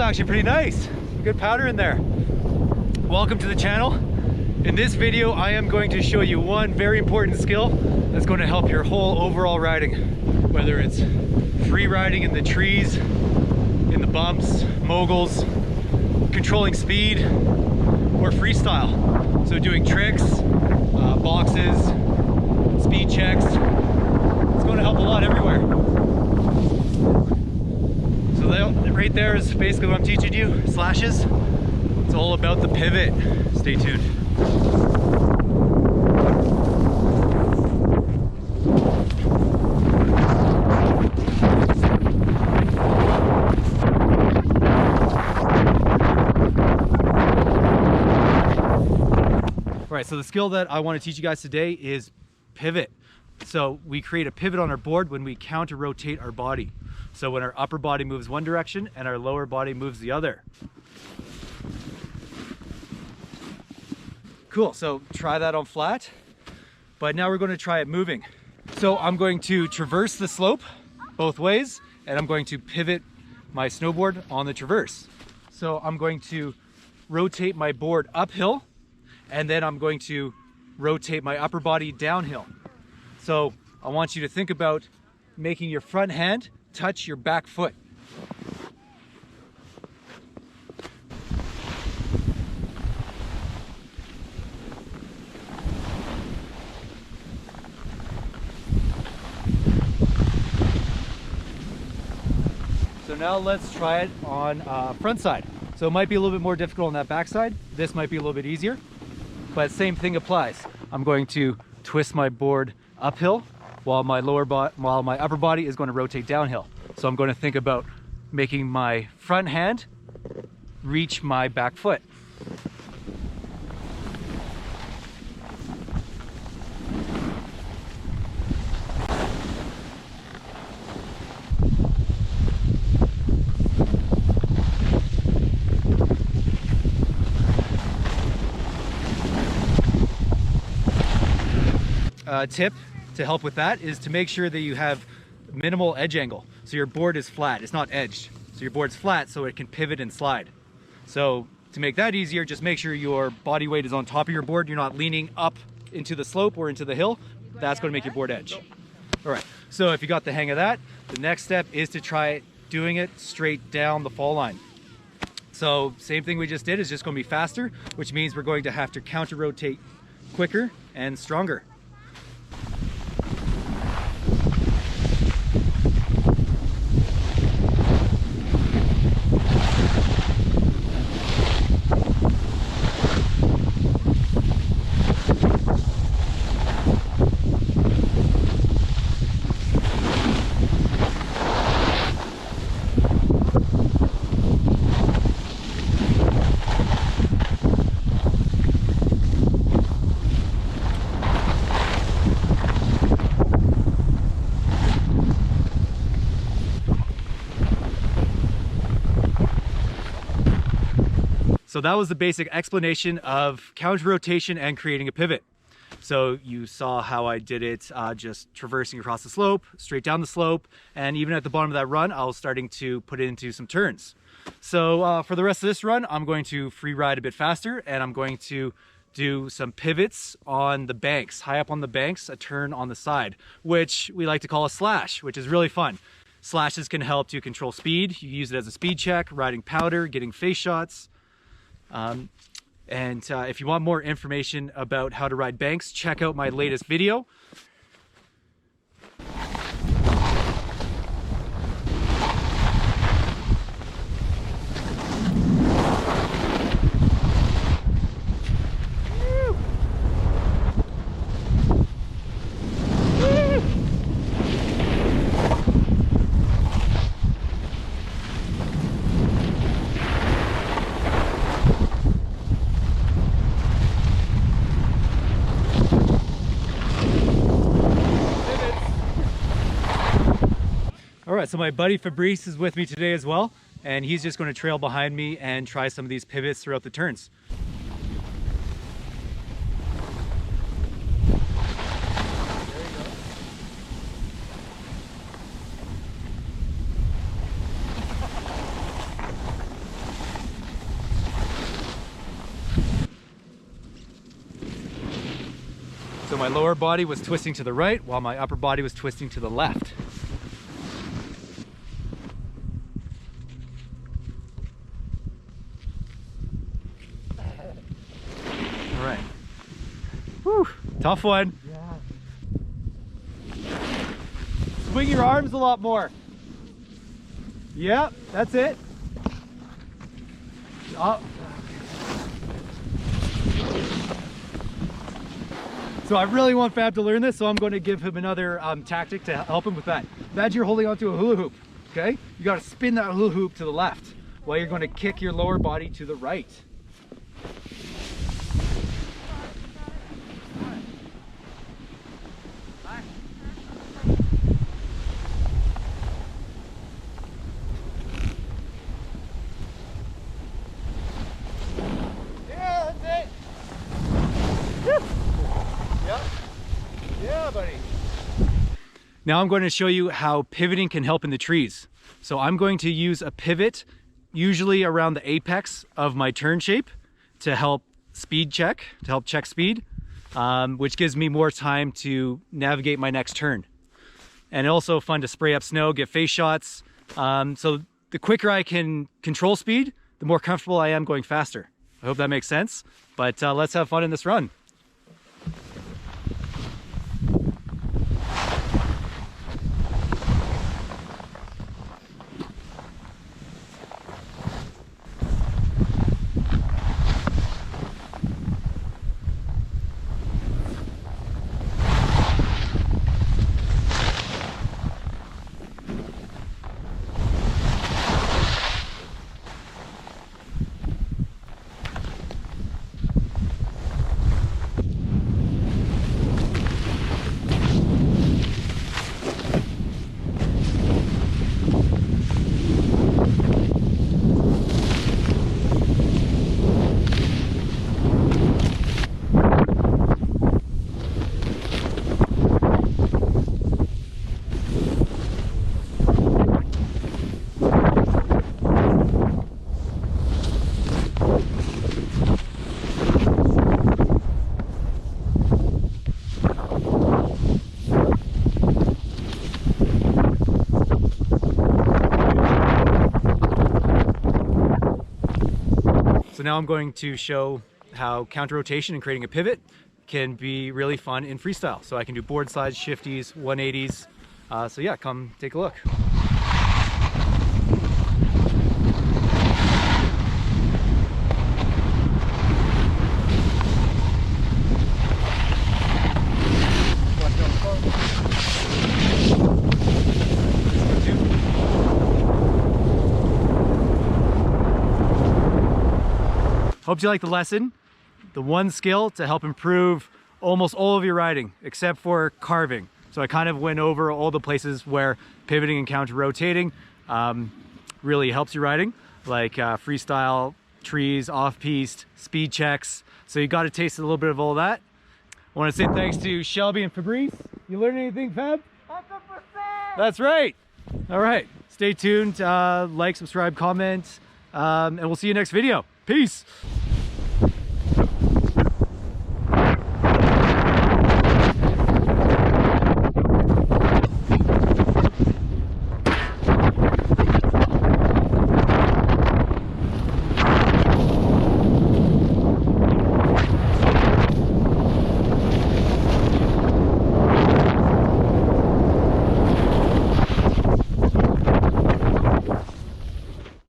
actually pretty nice. Good powder in there. Welcome to the channel. In this video, I am going to show you one very important skill that's going to help your whole overall riding. Whether it's free riding in the trees, in the bumps, moguls, controlling speed, or freestyle. So doing tricks, boxes, speed checks. It's going to help a lot everywhere. So that right there is basically what I'm teaching you, slashes. It's all about the pivot. Stay tuned. All right, so the skill that I want to teach you guys today is pivot. So we create a pivot on our board when we counter rotate our body. So when our upper body moves one direction and our lower body moves the other. Cool, so try that on flat, but now we're going to try it moving. So I'm going to traverse the slope both ways, and I'm going to pivot my snowboard on the traverse. So I'm going to rotate my board uphill, and then I'm going to rotate my upper body downhill. So I want you to think about making your front hand touch your back foot. So now let's try it on front side. So it might be a little bit more difficult on that back side. This might be a little bit easier, but same thing applies. I'm going to twist my board uphill while my upper body is going to rotate downhill. So I'm going to think about making my front hand reach my back foot. Tip to help with that is to make sure that you have minimal edge angle. So your board is flat, it's not edged. So your board's flat so it can pivot and slide. So to make that easier, just make sure your body weight is on top of your board. You're not leaning up into the slope or into the hill. That's going to make your board edge. All right, so if you got the hang of that, the next step is to try doing it straight down the fall line. So same thing we just did is just going to be faster, which means we're going to have to counter rotate quicker and stronger. So that was the basic explanation of counter rotation and creating a pivot. So you saw how I did it just traversing across the slope, straight down the slope, and even at the bottom of that run, I was starting to put it into some turns. So for the rest of this run, I'm going to free ride a bit faster, and I'm going to do some pivots on the banks, high up on the banks, a turn on the side, which we like to call a slash, which is really fun. Slashes can help to control speed. You use it as a speed check, riding powder, getting face shots. If you want more information about how to ride banks, check out my latest video. All right, so my buddy Fabrice is with me today as well, and he's just going to trail behind me and try some of these pivots throughout the turns. So my lower body was twisting to the right while my upper body was twisting to the left. All right. Whew, tough one. Yeah. Swing your arms a lot more. Yep, that's it. Oh. So I really want Fab to learn this, so I'm going to give him another tactic to help him with that. Imagine you're holding onto a hula hoop, okay? You got to spin that hula hoop to the left while you're going to kick your lower body to the right. Yeah, buddy. Now I'm going to show you how pivoting can help in the trees. So I'm going to use a pivot, usually around the apex of my turn shape, to help check speed, which gives me more time to navigate my next turn. And also fun to spray up snow, get face shots. So the quicker I can control speed, the more comfortable I am going faster. I hope that makes sense, but let's have fun in this run. So now I'm going to show how counter rotation and creating a pivot can be really fun in freestyle. So I can do board slides, shifties, 180s. So yeah, come take a look. Hope you like the lesson. The one skill to help improve almost all of your riding, except for carving. So I kind of went over all the places where pivoting and counter rotating really helps you riding, like freestyle, trees, off-piste, speed checks. So you got to taste a little bit of all that. I want to say thanks to Shelby and Fabrice. You learned anything, Fab? 100%! That's right. All right, stay tuned, like, subscribe, comment, and we'll see you next video. Peace.